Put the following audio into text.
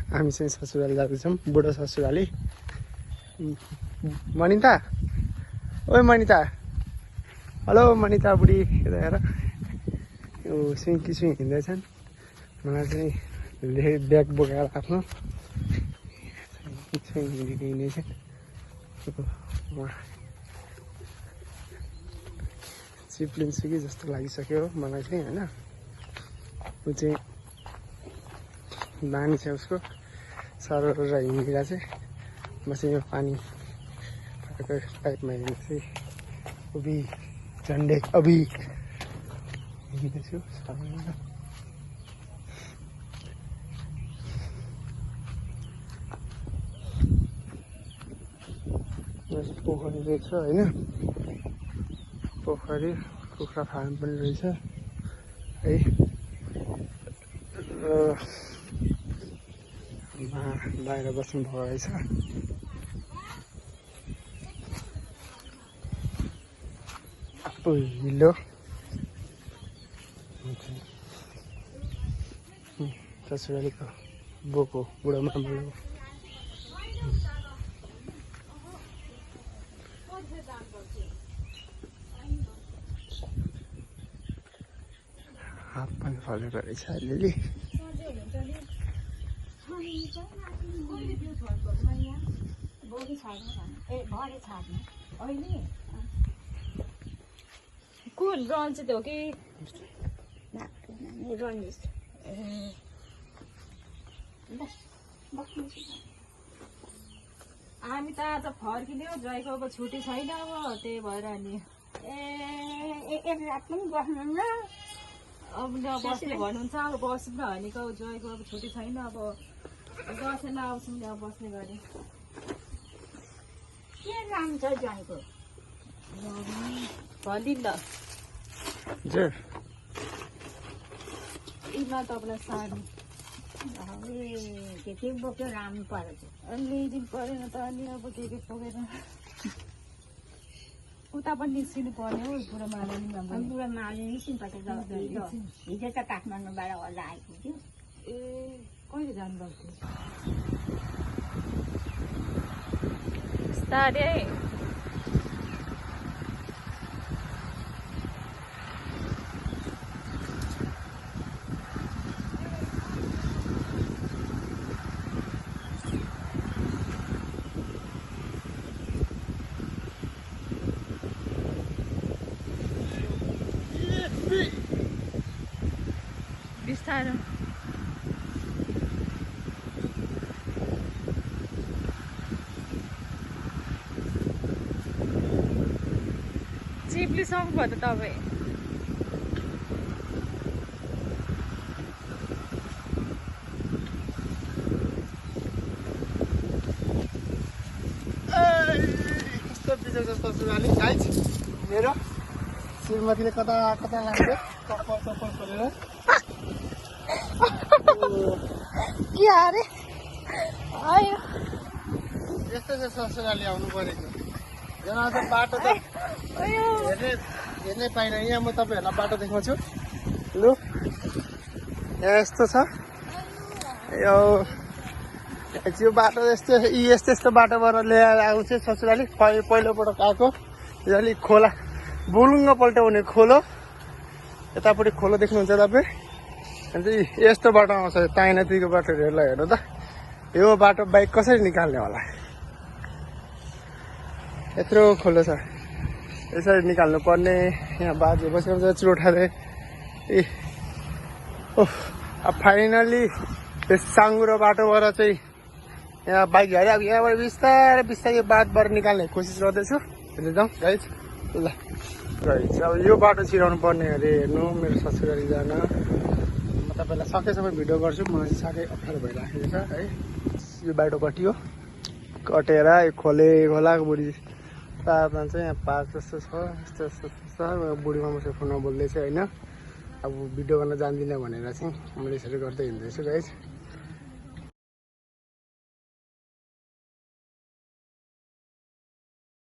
हामी चाहिँ ससुराली जाँदैछौँ बुढो ससुराली मनिता ओए मनिता हेलो मनिता बुढी यता हेर यो स्विङ हिँड्दैछन् मलाई चाहिँ ब्याग बोकाएर आफ्नो स्विङ हिँड्दैछ चिप लिन्छु कि जस्तो लागिसक्यो मलाई चाहिँ होइन ऊ चाहिँ बानी छ उसको सरर हिँडिरहेको चाहिँ म चाहिँ यो पानी टाइपमा हिँड्नु चाहिँ अभि झन्डै अभि हिँड्दैछु पोखरी रहेछ होइन पोखरी कुखुरा फार्म पनि रहेछ है बाहिर बस्नु भएको रहेछ पहिलो ससुरालीको बोको बुढो मामुलो हात पनि फलेको रहेछ अलिअलि कुन रन्जित हो कि हामी त आज फर्किने हो जयको अब छुट्टी छैन अब त्यही भएर नि एक रात पनि बस्नु न अब बस्ने भन्नुहुन्छ अब बस्नु न भनेको जयको अब छुट्टी छैन अब दसैँमा आउँछौँ अब बस्ने गरी के नाम छ ज्वाइँको भनिदिनु त यिनमा तपाईँलाई साडी के के बोक्यो राम्रो परेछ अनि ल्याइदिनु परेन त अनि अब के बोकेर उता पनि निस्किनु पर्ने हो बुढो मालानी बुढो माले निस्किनुपर्छ हिजो त काठमाडौँबाट होला आइपुग्यो ए कहिले जानुभएको थियो साडी बिस्तारो चिप्ली सक्नुभयो त तपाईँ कस्तो बिजोग जस्तो ससुराली गाइज मेरो श्रीमतीले कता कता लाग्यो चप्पल खोलेर के अरे आयो यस्तो चाहिँ ससुराली आउनु परेको यहाँ त बाटो त हेर्नै पाइनँ यहाँ म तपाईँहरूलाई बाटो देखाउँछु लु यहाँ यस्तो छ यो बाटो यस्तो बाटोबाट ल्याएर आउँछ ससुराली पहिलोपटक आएको यो अलिक खोला बुलुङ्ग पल्टाउने खोलो यतापट्टि खोलो देख्नुहुन्छ तपाईँ अन्त यस्तो बाटो आउँछ ताइनातिको बाटो हेर्नु त यो बाटो बाइक कसरी निकाल्ने होला यत्रो खोलो छ यसरी निकाल्नु पर्ने यहाँ बाजे बसेर चुरोठाले ए ओह अब फाइनली त्यो साङ्गुरो बाटोबाट चाहिँ यहाँ बाइक झऱ्यो अब यहाँबाट बिस्तारै बिस्तारै बाटोबाट निकाल्ने कोसिस गर्दैछु हेर्नु जाउँ गाइज ल गाइज अब यो बाटो छिराउनु पर्ने अरे हेर्नु मेरो ससुराली जान म तपाईँलाई सकेसम्म भिडियो गर्छु मलाई चाहिँ साह्रै अप्ठ्यारो भइराखेको छ है यो बाटो कटियो कटेर यो खोलाको बुढी तारमा चाहिँ यहाँ पार्क जस्तो छ यस्तो छ बुढीमा मसँग फोनमा बोल्दैछु होइन अब भिडियो गर्न जान्दिनँ भनेर चाहिँ मैले यसरी गर्दै हिँड्दैछु गाइज